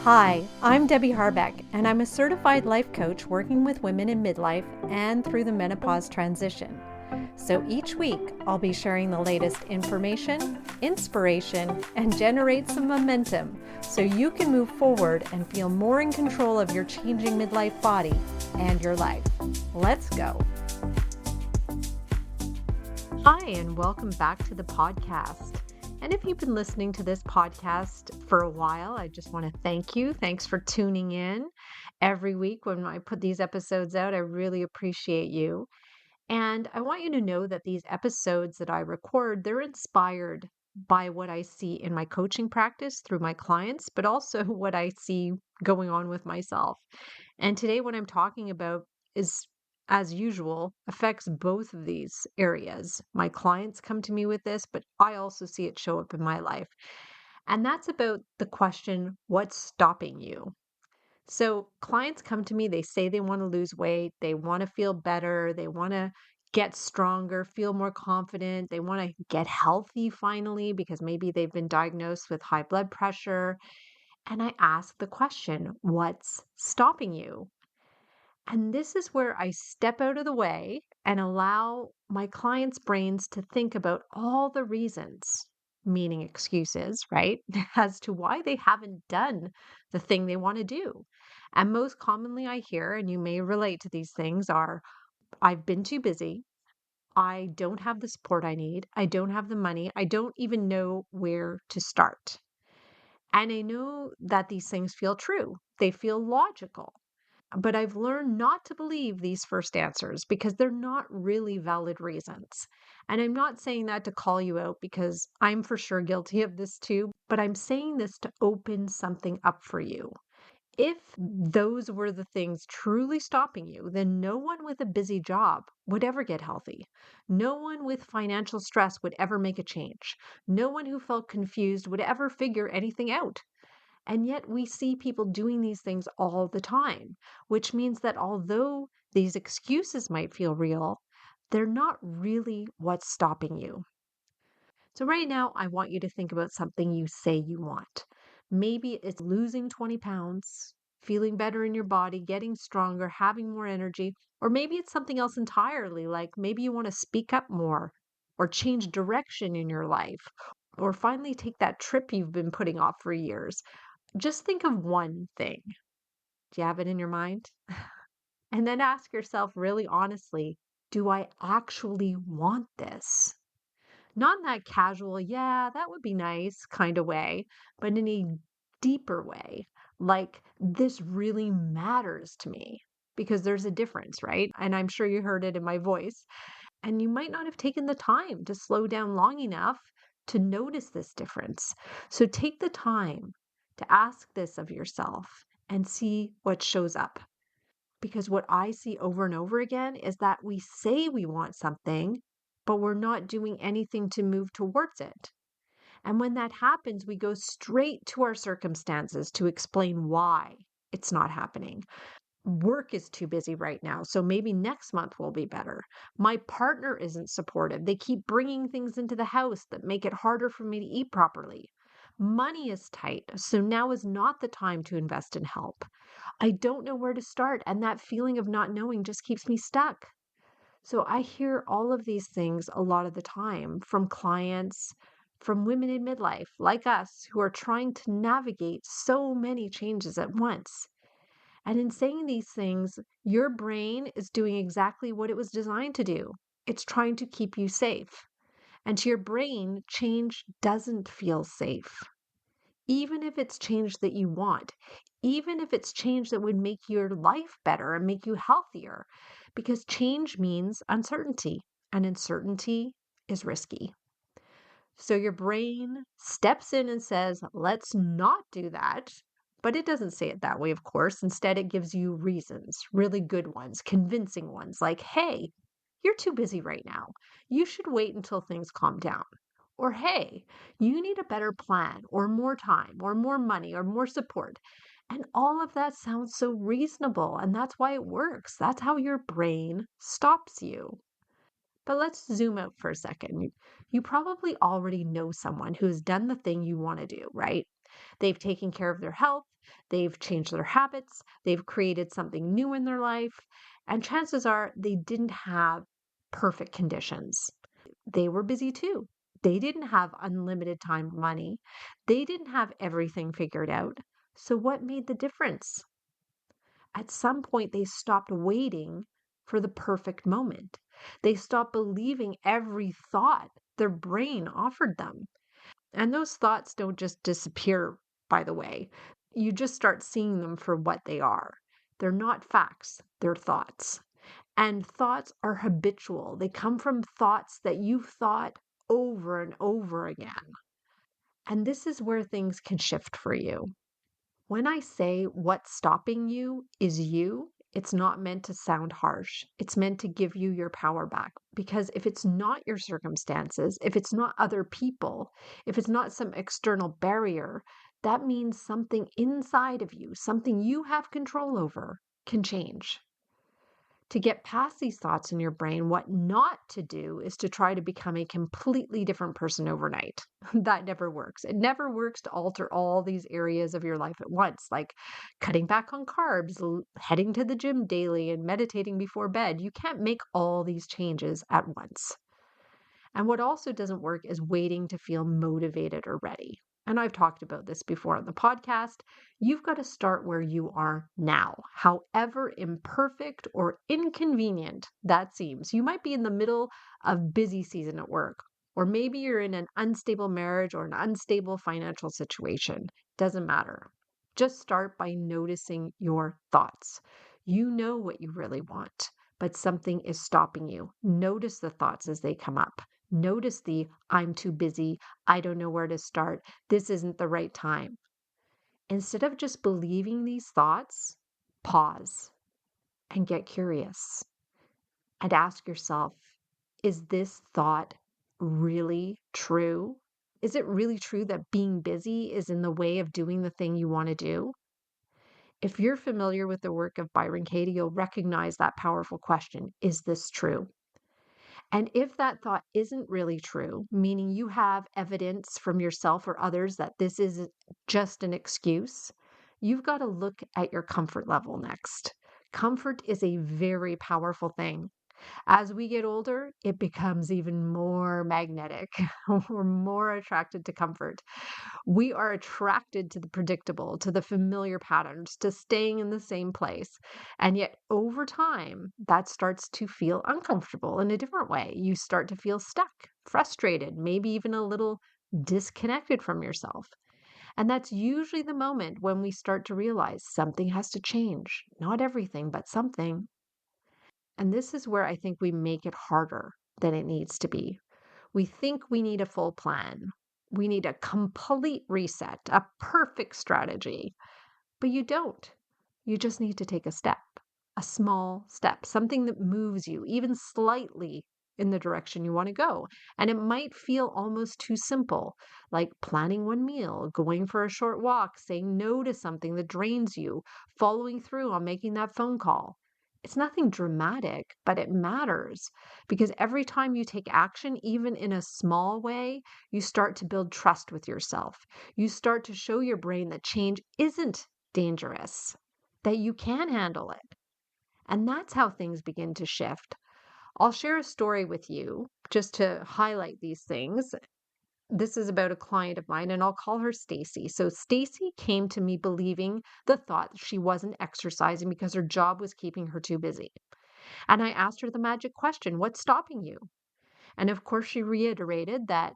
Hi, I'm Debbie Harbeck, and I'm a certified life coach working with women in midlife and through the menopause transition. So each week, I'll be sharing the latest information, inspiration, and generate some momentum so you can move forward and feel more in control of your changing midlife body and your life. Let's go. Hi, and welcome back to the podcast. And if you've been listening to this podcast for a while, I just want to thank you. Thanks for tuning in every week when I put these episodes out. I really appreciate you. And I want you to know that these episodes that I record, they're inspired by what I see in my coaching practice through my clients, but also what I see going on with myself. And today, what I'm talking about is, as usual, affects both of these areas. My clients come to me with this, but I also see it show up in my life. And that's about the question, what's stopping you? So clients come to me, they say they want to lose weight, they want to feel better, they want to get stronger, feel more confident, they want to get healthy finally because maybe they've been diagnosed with high blood pressure. And I ask the question, what's stopping you? And this is where I step out of the way and allow my clients' brains to think about all the reasons, meaning excuses, right, as to why they haven't done the thing they want to do. And most commonly, I hear, and you may relate to these things, are I've been too busy. I don't have the support I need. I don't have the money. I don't even know where to start. And I know that these things feel true, they feel logical. But I've learned not to believe these first answers because they're not really valid reasons. And I'm not saying that to call you out because I'm for sure guilty of this too, but I'm saying this to open something up for you. If those were the things truly stopping you, then no one with a busy job would ever get healthy. No one with financial stress would ever make a change. No one who felt confused would ever figure anything out. And yet we see people doing these things all the time, which means that although these excuses might feel real, they're not really what's stopping you. So, right now, I want you to think about something you say you want. Maybe it's losing 20 pounds, feeling better in your body, getting stronger, having more energy, or maybe it's something else entirely, like maybe you want to speak up more or change direction in your life, or finally take that trip you've been putting off for years. Just think of one thing. Do you have it in your mind? And then ask yourself really honestly, do I actually want this? Not in that casual, yeah, that would be nice kind of way, but in a deeper way. Like, this really matters to me because there's a difference, right? And I'm sure you heard it in my voice. And you might not have taken the time to slow down long enough to notice this difference. So take the time to ask this of yourself and see what shows up. Because what I see over and over again is that we say we want something, but we're not doing anything to move towards it. And when that happens, we go straight to our circumstances to explain why it's not happening. Work is too busy right now, so maybe next month will be better. My partner isn't supportive. They keep bringing things into the house that make it harder for me to eat properly. Money is tight, so now is not the time to invest in help. I don't know where to start, and that feeling of not knowing just keeps me stuck. So I hear all of these things a lot of the time from clients, from women in midlife like us who are trying to navigate so many changes at once. And in saying these things, your brain is doing exactly what it was designed to do. It's trying to keep you safe. And to your brain, change doesn't feel safe. Even if it's change that you want, even if it's change that would make your life better and make you healthier, because change means uncertainty, and uncertainty is risky. So your brain steps in and says, let's not do that. But it doesn't say it that way, of course. Instead, it gives you reasons, really good ones, convincing ones, like, hey, you're too busy right now. You should wait until things calm down. Or, hey, you need a better plan, or more time, or more money, or more support. And all of that sounds so reasonable. And that's why it works. That's how your brain stops you. But let's zoom out for a second. You probably already know someone who has done the thing you want to do, right? They've taken care of their health, they've changed their habits, they've created something new in their life, and chances are they didn't have perfect conditions. They were busy too. They didn't have unlimited time or money. They didn't have everything figured out. So, what made the difference? At some point, they stopped waiting for the perfect moment. They stopped believing every thought their brain offered them. And those thoughts don't just disappear, by the way. You just start seeing them for what they are. They're not facts, they're thoughts. And thoughts are habitual. They come from thoughts that you've thought over and over again. And this is where things can shift for you. When I say what's stopping you is you, it's not meant to sound harsh. It's meant to give you your power back. Because if it's not your circumstances, if it's not other people, if it's not some external barrier, that means something inside of you, something you have control over, can change. To get past these thoughts in your brain, what not to do is to try to become a completely different person overnight. That never works. It never works to alter all these areas of your life at once, like cutting back on carbs, heading to the gym daily, and meditating before bed. You can't make all these changes at once. And what also doesn't work is waiting to feel motivated or ready. And I've talked about this before on the podcast. You've got to start where you are now, however imperfect or inconvenient that seems. You might be in the middle of busy season at work, or maybe you're in an unstable marriage or an unstable financial situation. Doesn't matter. Just start by noticing your thoughts. You know what you really want, but something is stopping you. Notice the thoughts as they come up. Notice the I'm too busy, I don't know where to start, this isn't the right time. Instead of just believing these thoughts, pause and get curious and ask yourself, is this thought really true? Is it really true that being busy is in the way of doing the thing you want to do? If you're familiar with the work of Byron Katie, you'll recognize that powerful question. Is this true? And if that thought isn't really true, meaning you have evidence from yourself or others that this is just an excuse, you've got to look at your comfort level next. Comfort is a very powerful thing. As we get older, it becomes even more magnetic. We're more attracted to comfort. We are attracted to the predictable, to the familiar patterns, to staying in the same place. And yet, over time, that starts to feel uncomfortable in a different way. You start to feel stuck, frustrated, maybe even a little disconnected from yourself. And that's usually the moment when we start to realize something has to change. Not everything, but something. And this is where I think we make it harder than it needs to be. We think we need a full plan. We need a complete reset, a perfect strategy. But you don't. You just need to take a step, a small step, something that moves you even slightly in the direction you want to go. And it might feel almost too simple, like planning one meal, going for a short walk, saying no to something that drains you, following through on making that phone call. It's nothing dramatic, but it matters because every time you take action, even in a small way, you start to build trust with yourself. You start to show your brain that change isn't dangerous, that you can handle it. And that's how things begin to shift. I'll share a story with you just to highlight these things. This is about a client of mine and I'll call her Stacy. So Stacy came to me believing the thought that she wasn't exercising because her job was keeping her too busy. And I asked her the magic question, what's stopping you? And of course she reiterated that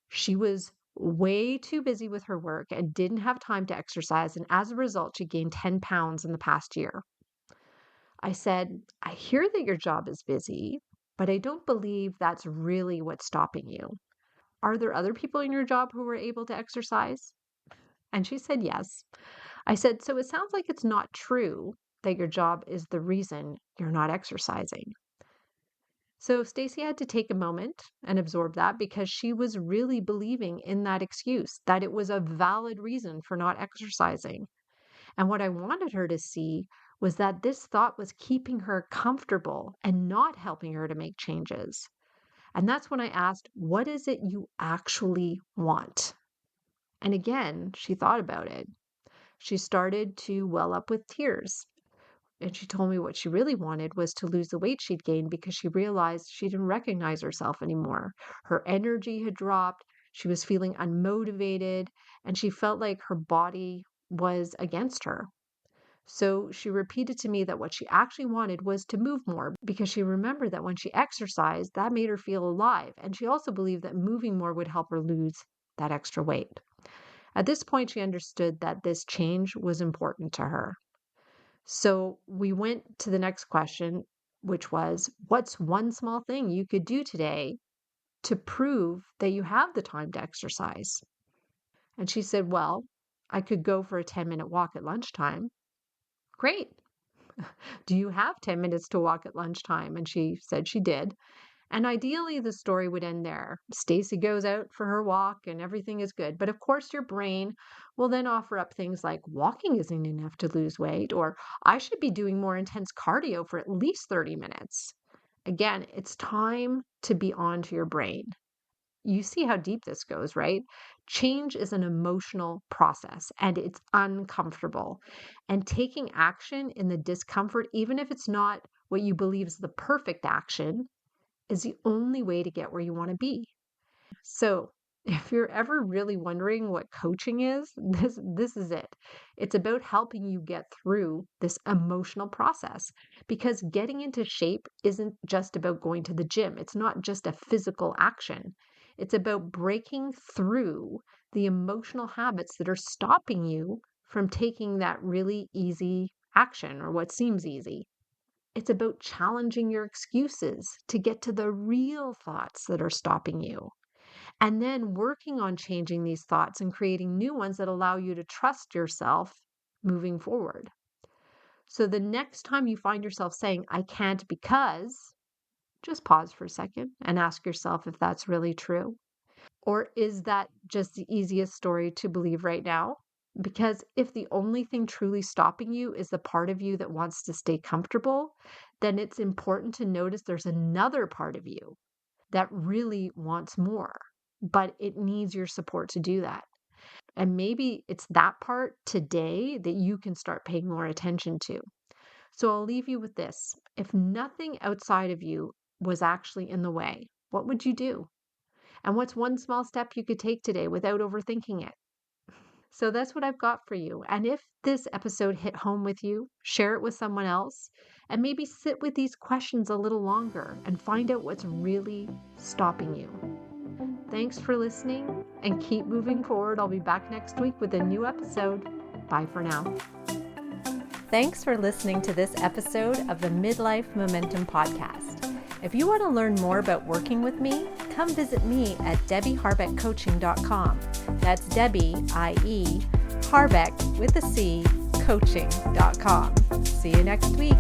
she was way too busy with her work and didn't have time to exercise, and as a result she gained 10 pounds in the past year. I said, I hear that your job is busy, but I don't believe that's really what's stopping you. Are there other people in your job who were able to exercise? And she said yes. I said, so it sounds like it's not true that your job is the reason you're not exercising. So Stacy had to take a moment and absorb that because she was really believing in that excuse, that it was a valid reason for not exercising. And what I wanted her to see was that this thought was keeping her comfortable and not helping her to make changes. And that's when I asked, what is it you actually want? And again, she thought about it. She started to well up with tears. And she told me what she really wanted was to lose the weight she'd gained because she realized she didn't recognize herself anymore. Her energy had dropped. She was feeling unmotivated, and she felt like her body was against her. So she repeated to me that what she actually wanted was to move more because she remembered that when she exercised, that made her feel alive. And she also believed that moving more would help her lose that extra weight. At this point, she understood that this change was important to her. So we went to the next question, which was, what's one small thing you could do today to prove that you have the time to exercise? And she said, well, I could go for a 10-minute walk at lunchtime. Great. Do you have 10 minutes to walk at lunchtime? And she said she did. And ideally, the story would end there. Stacy goes out for her walk and everything is good. But of course, your brain will then offer up things like walking isn't enough to lose weight, or I should be doing more intense cardio for at least 30 minutes. Again, it's time to be on to your brain. You see how deep this goes, right? Change is an emotional process and it's uncomfortable. And taking action in the discomfort, even if it's not what you believe is the perfect action, is the only way to get where you want to be. So, if you're ever really wondering what coaching is, this is it. It's about helping you get through this emotional process because getting into shape isn't just about going to the gym. It's not just a physical action. It's about breaking through the emotional habits that are stopping you from taking that really easy action or what seems easy. It's about challenging your excuses to get to the real thoughts that are stopping you. And then working on changing these thoughts and creating new ones that allow you to trust yourself moving forward. So the next time you find yourself saying, I can't because, just pause for a second and ask yourself if that's really true. Or is that just the easiest story to believe right now? Because if the only thing truly stopping you is the part of you that wants to stay comfortable, then it's important to notice there's another part of you that really wants more, but it needs your support to do that. And maybe it's that part today that you can start paying more attention to. So I'll leave you with this. If nothing outside of you was actually in the way, what would you do? And what's one small step you could take today without overthinking it? So that's what I've got for you. And if this episode hit home with you, share it with someone else and maybe sit with these questions a little longer and find out what's really stopping you. Thanks for listening and keep moving forward. I'll be back next week with a new episode. Bye for now. Thanks for listening to this episode of the Midlife Momentum Podcast. If you want to learn more about working with me, come visit me at DebbieHarbeckCoaching.com. That's Debbie, I-E, Harbeck with a C, coaching.com. See you next week.